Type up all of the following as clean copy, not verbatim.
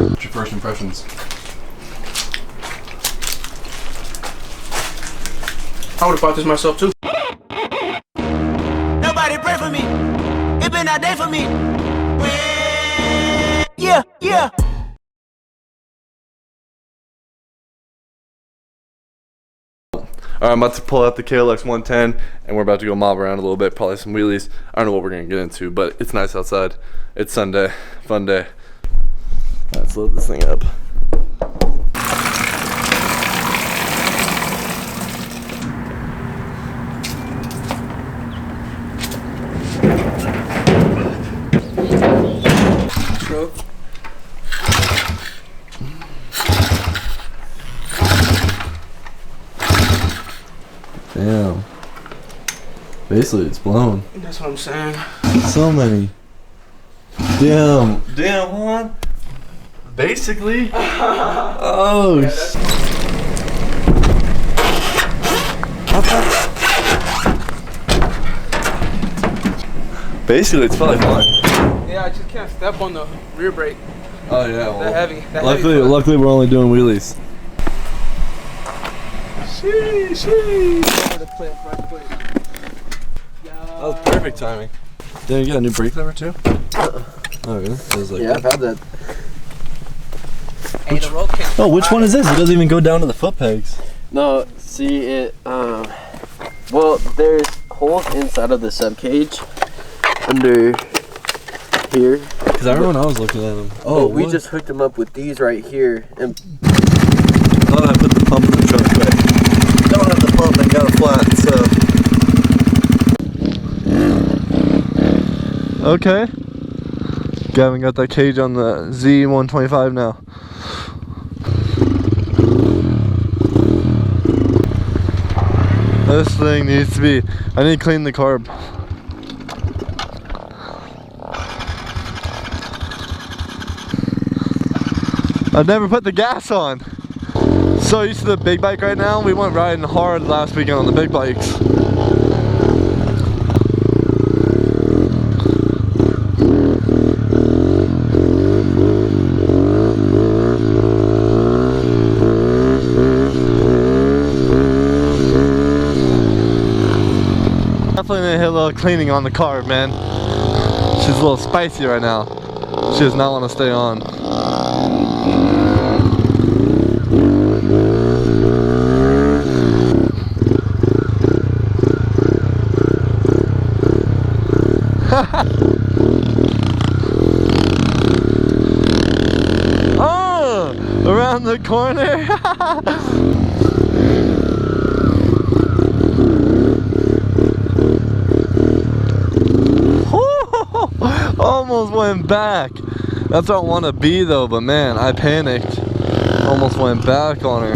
What's your first impressions? I would have bought this myself too. Nobody pray for me. It been that day for me. Yeah, yeah. Alright, I'm about to pull out the KLX 110 and we're about to go mob around a little bit, probably some wheelies. I don't know what we're gonna get into, but it's nice outside. It's Sunday, fun day. Alright, let's load this thing up. Damn. Basically, it's blown. That's what I'm saying. So many. Damn. Damn, Juan. Basically. Oh, basically, it's probably fine. Yeah, I just can't step on the rear brake. Oh, yeah. Well, luckily, we're only doing wheelies. That was perfect timing. Did you get a new brake lever too? Oh, really? It was like Yeah, I've had that. Oh, which one is this? It doesn't even go down to the foot pegs. No, see it. Well, there's holes inside of the subcage under here. Because I remember when I was looking at them. Oh, we just hooked them up with these right here, and oh, I put the pump in the truck, but I don't have the pump. I got it flat, so. Okay. Gavin got that cage on the Z125 now. This thing needs to be, I need to clean the carb. I've never put the gas on. So used to the big bike right now. We went riding hard last weekend on the big bikes. Definitely need to hit a little cleaning on the carb, man. She's a little spicy right now. She does not want to stay on. Oh, around the corner. Almost went back. That's where I want to be though, but man, I panicked. Almost went back on her.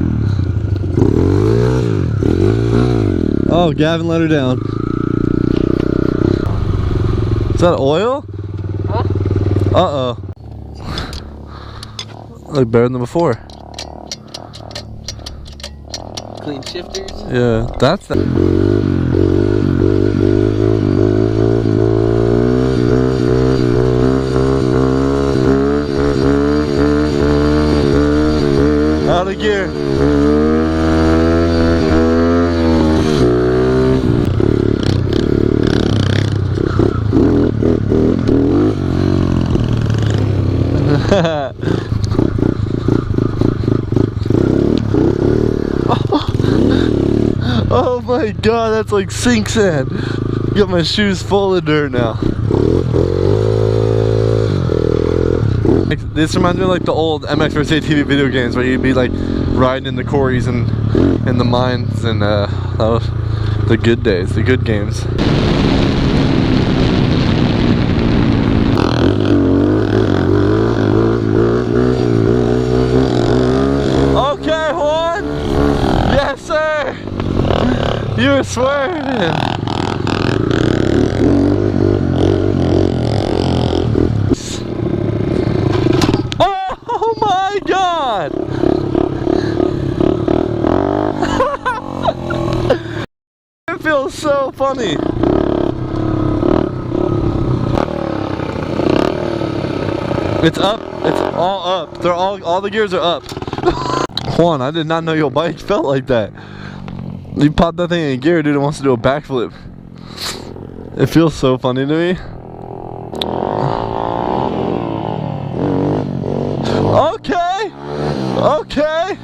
Oh, Gavin let her down. Is that oil? Huh? Uh-oh. Look better than before. clean shifters. Yeah, that's that. Out of gear. Oh my god, that's like sink sand. Got my shoes full of dirt now. This reminds me of like the old MX vs. ATV video games where you'd be like riding in the quarries and in the mines, and that was the good days, the good games. Okay, Juan! Yes, sir! You were swerving! Oh my god! It feels so funny. It's up. It's all up. They're all the gears are up. Juan, I did not know your bike felt like that. You pop that thing in gear, dude, it wants to do a backflip. It feels so funny to me. Okay. Okay.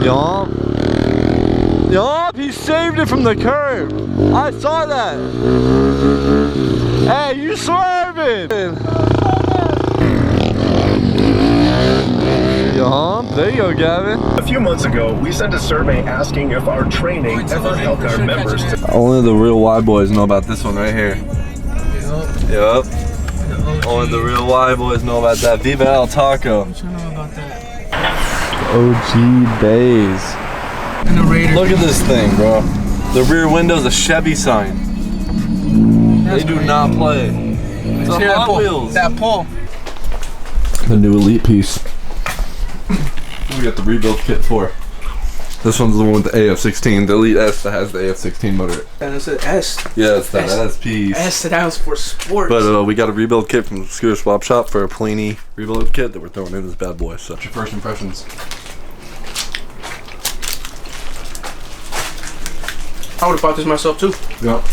Yup. Yup, he saved it from the curb. I saw that. Hey, you swerving. Yup, there you go, Gavin. A few months ago, we sent a survey asking if our training ever helped our members to Only the real Y boys know about this one right here. Yup. Only the real Y boys know about that. Viva El Taco. I don't know about that. OG days. And the Raider. Look at this thing, bro. The rear window's a Chevy sign. They do not play. It's a Hot Wheels. That pole. The new Elite piece. We got the rebuild kit for. This one's the one with the AF16, the Elite S that has the AF16 motor. And it's an S. Yeah, it's that S piece. S stands for sports. But we got a rebuild kit from the Scooter Swap Shop for a Polini rebuild kit that we're throwing in this bad boy. So, what's your first impressions? I would have bought this myself too. Yep.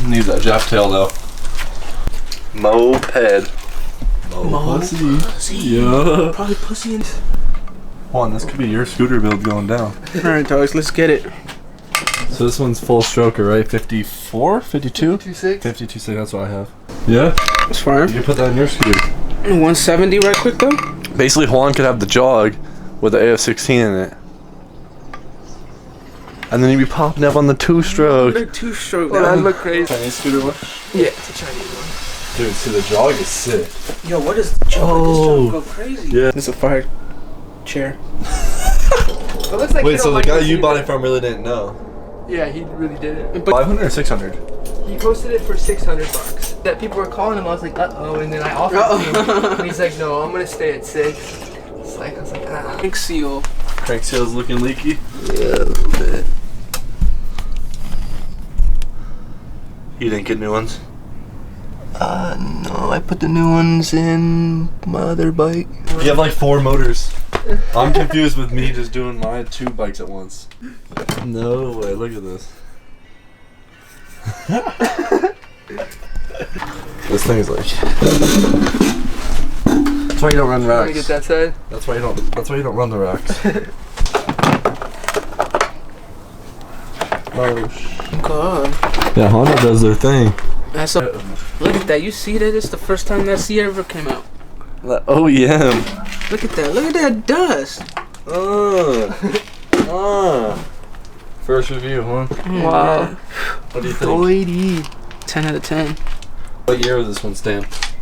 Needs that Jeff tail though. Moped. Pussy. Yeah. Probably pussy. Juan, this could be your scooter build going down. Alright, dogs, let's get it. So this one's full stroker, right? 54? 52? 52.6. 52.6, that's what I have. Yeah? That's fine. You can put that in your scooter. 170 right quick though. Basically, Juan could have the jog with the AF16 in it. And then he'd be popping up on the two-stroke. The two-stroke. Oh, That would look crazy. Chinese scooter one? Yeah, it's a Chinese one. Dude, see the jog is sick. Yo, what is the jog? Oh. This jog go crazy. Yeah. It's a fire chair. It looks like Wait, so the guy you bought it from really didn't know? Yeah, he really did it. 500 or 600? He posted it for $600. That people were calling him, I was like, uh-oh, and then I offered it to him. And he's like, no, I'm gonna stay at 6. It's like, I was like, ah. Pink seal. Crank seal's looking leaky? Yeah, a little bit. You didn't get new ones? No, I put the new ones in my other bike. You have like 4 motors. I'm confused with me just doing my 2 bikes at once. No way, look at this. This thing's like... That's why you don't run Let racks. me get that side. That's why you don't run the racks. Oh God. yeah, Honda does their thing. That's a, look at that. You see that? It's the first time that seat ever came out. That OEM. Look at that. Look at that dust. First review, huh? Wow. What do you think? 10 out of 10. What year was this one stamped?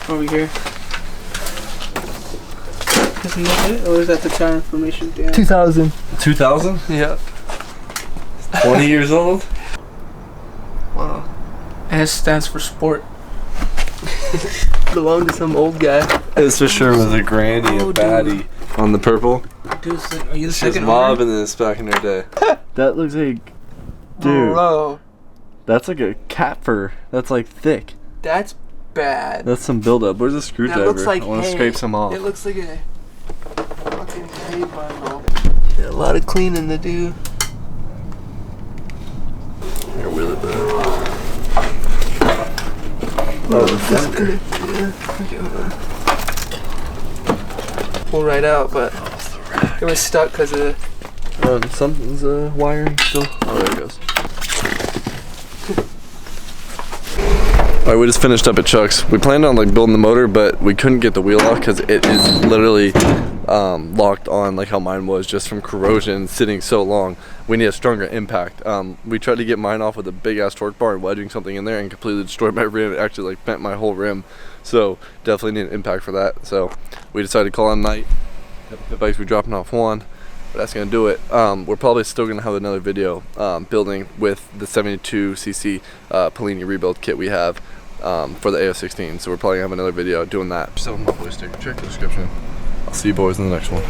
Over here. Isn't that it? Or is that the tire information? Damn. 2000. 2000? Yeah. 20 years old? Wow. S stands for sport. Belonged to some old guy. It's for sure was a granny, Oh, a baddie. On the purple? Dude, are you the She was second owner? mobbing this back in her day. That looks like... Dude, Bro, that's like a cat fur. That's like thick. that's bad. That's some buildup. Where's the screwdriver? That looks like I want to hay. scrape some off. It looks like a fucking hay bundle. A lot of cleaning to do. Here, wheel it back. Pull right out, but it was stuck because of Something's wiring still. Oh, there it goes. Alright, we just finished up at Chuck's. We planned on like building the motor, but we couldn't get the wheel off because it is literally locked on like how mine was, just from corrosion sitting so long. We need a stronger impact. We tried to get mine off with a big ass torque bar and wedging something in there and completely destroyed my rim. It actually like bent my whole rim. So definitely need an impact for that. So we decided to call on night. The bikes we're dropping off one. but that's gonna do it. We're probably still gonna have another video building with the 72cc Polini rebuild kit we have for the AO16. So we're probably gonna have another video doing that. So MOPBOYZ sticker, check the description. I'll see you boys in the next one.